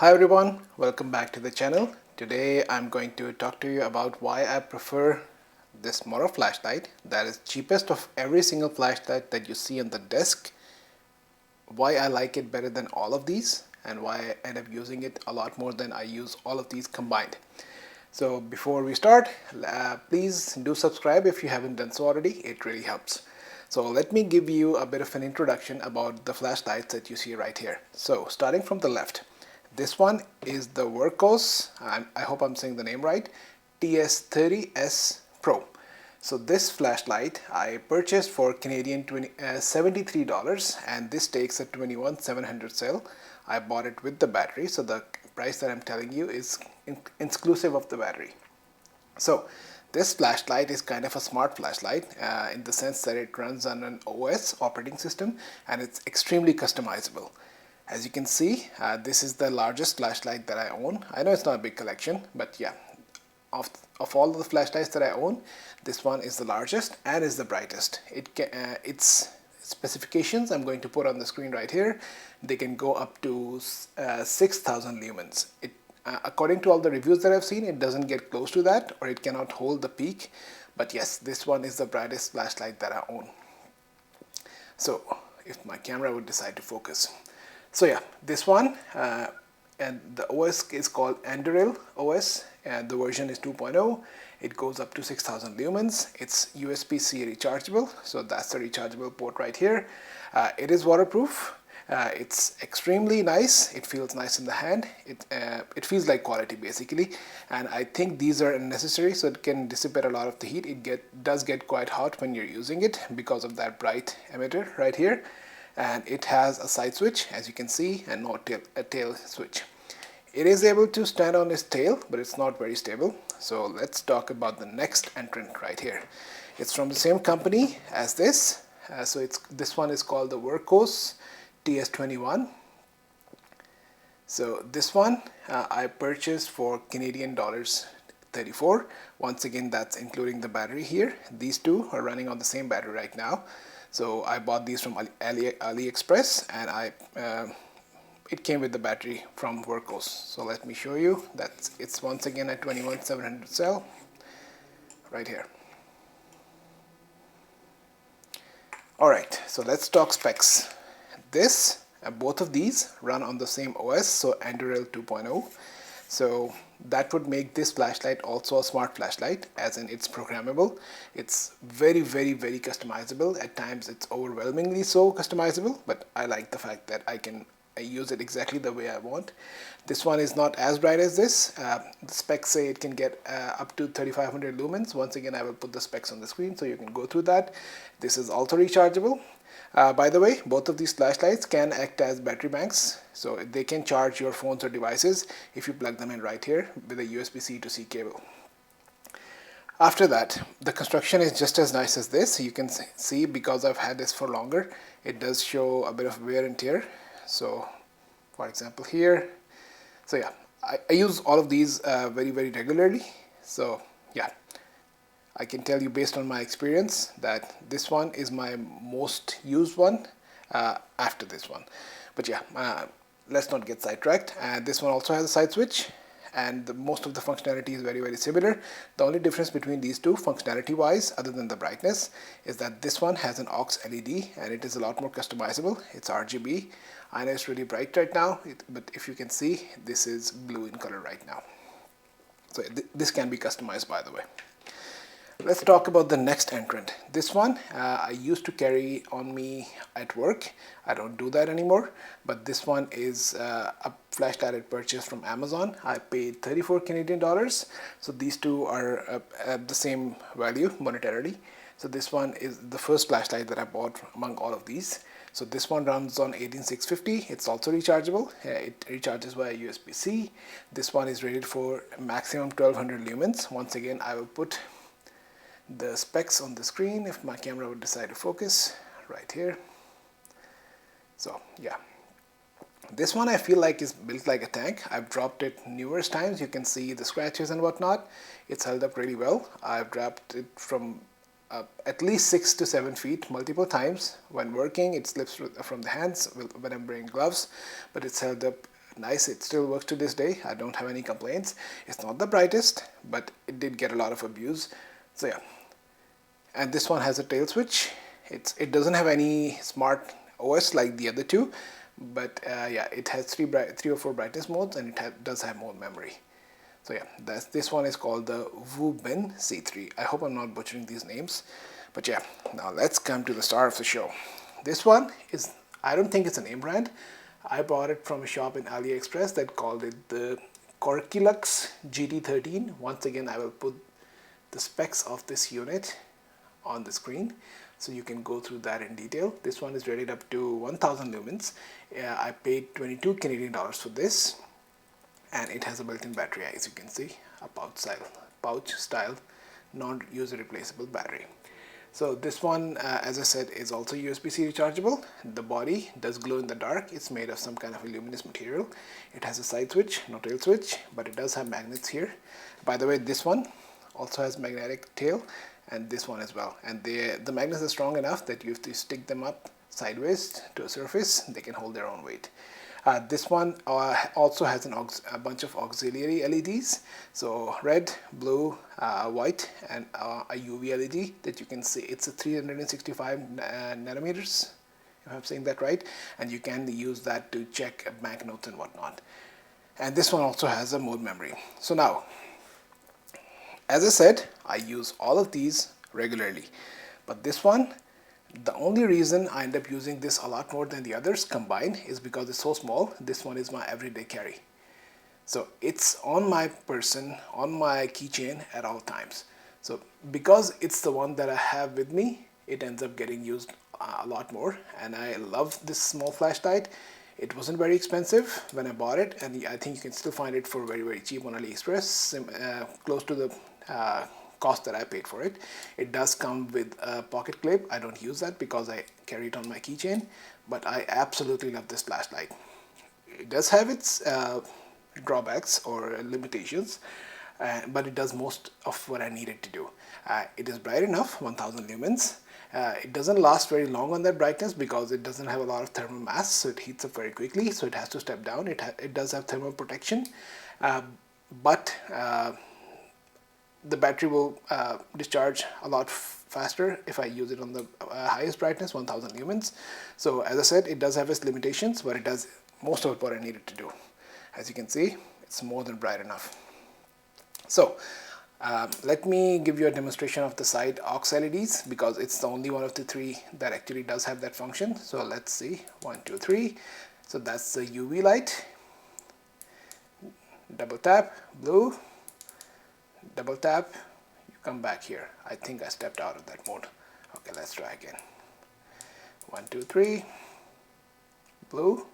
Hi everyone, welcome back to the channel. Today I'm going to talk to you about why I prefer this model flashlight that is cheapest of every single flashlight that you see on the desk, why I like it better than all of these, and why I end up using it a lot more than I use all of these combined. So before we start, please do subscribe if you haven't done so already. It really helps. So let me give you a bit of an introduction about the flashlights that you see right here. So starting from the left, this one is the Wurkkos, I hope I'm saying the name right, TS30S Pro. So this flashlight I purchased for Canadian $73, and this takes a 21,700 sale. I bought it with the battery, so the price that I'm telling you is exclusive of the battery. So this flashlight is kind of a smart flashlight in the sense that it runs on an OS operating system and it's extremely customizable. As you can see, this is the largest flashlight that I own. I know it's not a big collection, but yeah, of all of the flashlights that I own, this one is the largest and is the brightest. Its specifications I'm going to put on the screen right here. They can go up to 6,000 lumens. According to all the reviews that I've seen, it doesn't get close to that, or it cannot hold the peak. But yes, this one is the brightest flashlight that I own. So if my camera would decide to focus. So yeah, this one, and the OS is called Anduril OS, and the version is 2.0. It goes up to 6,000 lumens. It's USB-C rechargeable, so that's the rechargeable port right here. It is waterproof. It's extremely nice. It feels nice in the hand. It feels like quality basically, and I think these are necessary so it can dissipate a lot of the heat. It does get quite hot when you're using it because of that bright emitter right here. And it has a side switch, as you can see, and no tail switch. It is able to stand on its tail, but it's not very stable. So let's talk about the next entrant right here. It's from the same company as this. This one is called the Workos TS21. So this one I purchased for Canadian dollars 34. Once again, that's including the battery here. These two are running on the same battery right now. So I bought these from AliExpress, and it came with the battery from Wurkkos. So let me show you that it's once again at 21,700 cell right here. Alright, so let's talk specs. Both of these run on the same OS, so Anduril 2.0. So that would make this flashlight also a smart flashlight, as in it's programmable. It's very customizable. At times it's overwhelmingly so customizable, but I like the fact that I use it exactly the way I want. This one is not as bright as this. The specs say it can get up to 3,500 lumens. Once again, I will put the specs on the screen so you can go through that. This is also rechargeable. By the way, both of these flashlights can act as battery banks, so they can charge your phones or devices if you plug them in right here with a USB-C to C cable. After that, the construction is just as nice as this. You can see, because I've had this for longer, it does show a bit of wear and tear. So for example here, so yeah, I use all of these very regularly. So yeah, I can tell you based on my experience that this one is my most used one after this one. But yeah, let's not get sidetracked. This one also has a side switch, and most of the functionality is very similar. The only difference between these two functionality wise, other than the brightness, is that this one has an aux LED and it is a lot more customizable. It's RGB. I know it's really bright right now, but if you can see, this is blue in color right now. So this can be customized, by the way. Let's talk about the next entrant. This one I used to carry on me at work. I don't do that anymore, but this one is a flashlight I purchased from Amazon. I paid 34 Canadian dollars. So these two are at the same value monetarily. So this one is the first flashlight that I bought among all of these. So this one runs on 18650. It's also rechargeable. It recharges via USB-C. This one is rated for maximum 1200 lumens. Once again, I will put the specs on the screen if my camera would decide to focus right here. So yeah, this one I feel like is built like a tank. I've dropped it numerous times. You can see the scratches and whatnot. It's held up really well. I've dropped it from at least 6 to 7 feet multiple times. When working, it slips from the hands when I'm wearing gloves, but it's held up nice. It still works to this day. I don't have any complaints. It's not the brightest, but it did get a lot of abuse. So yeah. And this one has a tail switch. It doesn't have any smart OS like the other two, but yeah, it has three or four brightness modes, and it does have more memory. So yeah, this one is called the Wuben C3. I hope I'm not butchering these names, but yeah. Now let's come to the star of the show. This one is, I don't think it's a name brand. I bought it from a shop in AliExpress that called it the Corkilux GT13. Once again, I will put the specs of this unit on the screen so you can go through that in detail. This one is rated up to 1000 lumens. I paid 22 Canadian dollars for this, and it has a built-in battery, as you can see, a pouch style non-user replaceable battery. So this one, as I said, is also USB-C rechargeable. The body does glow in the dark. It's made of some kind of a luminous material. It has a side switch, no tail switch, but it does have magnets here. By the way, this one also has magnetic tail, and this one as well. And the magnets are strong enough that you have to stick them up sideways to a surface. They can hold their own weight. This one also has a bunch of auxiliary LEDs, so red, blue, white, and a UV LED that you can see. It's a 365 nanometers, if I'm saying that right, and you can use that to check banknotes and whatnot. And this one also has a mode memory. So now, as I said, I use all of these regularly, but this one, the only reason I end up using this a lot more than the others combined is because it's so small. This one is my everyday carry. So it's on my person, on my keychain at all times. So because it's the one that I have with me, it ends up getting used a lot more. And I love this small flashlight. It wasn't very expensive when I bought it, and I think you can still find it for very, very cheap on AliExpress, close to the cost that I paid for it. It does come with a pocket clip. I don't use that because I carry it on my keychain, but I absolutely love this flashlight. It does have its drawbacks or limitations, but it does most of what I need it to do. It is bright enough, 1000 lumens. It doesn't last very long on that brightness because it doesn't have a lot of thermal mass, so it heats up very quickly, so it has to step down. It does have thermal protection, but the battery will discharge a lot faster if I use it on the highest brightness, 1000 lumens. So as I said, it does have its limitations, but it does most of what I need it to do. As you can see, it's more than bright enough. So let me give you a demonstration of the side aux LEDs because it's the only one of the three that actually does have that function. So let's see, 1, 2, 3. So that's the UV light. Double tap, blue. Double tap, you come back here. I think I stepped out of that mode. Okay, let's try again. 1, 2, 3. Blue.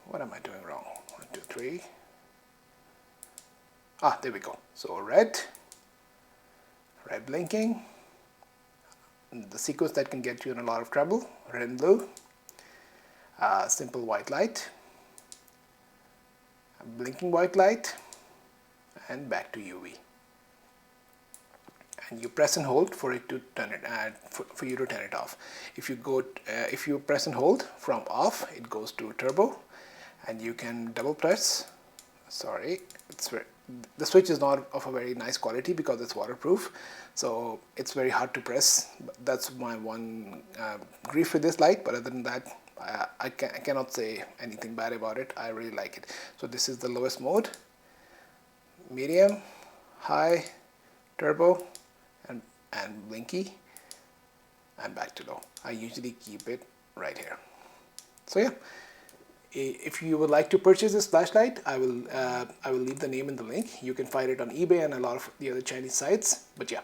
What am I doing wrong? 1, 2, 3. Ah, there we go. So red blinking, the sequence that can get you in a lot of trouble, red and blue, simple white light, blinking white light, and back to UV. And you press and hold for it to turn it for you to turn it off. If you press and hold from off, it goes to turbo, and you can double press. Sorry, the switch is not of a very nice quality because it's waterproof, so it's very hard to press. That's my one grief with this light, but other than that, I cannot say anything bad about it. I really like it. So this is the lowest mode, medium, high, turbo, and blinky, and back to low. I usually keep it right here. So yeah, if you would like to purchase this flashlight, I will leave the name in the link. You can find it on eBay and a lot of the other Chinese sites. But yeah,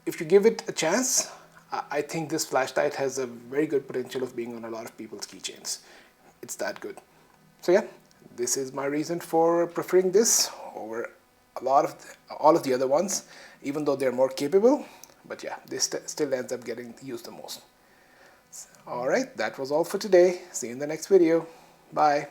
if you give it a chance, I think this flashlight has a very good potential of being on a lot of people's keychains. It's that good. So yeah, this is my reason for preferring this over all of the other ones, even though they're more capable. But yeah, this still ends up getting used the most. Alright, that was all for today. See you in the next video. Bye.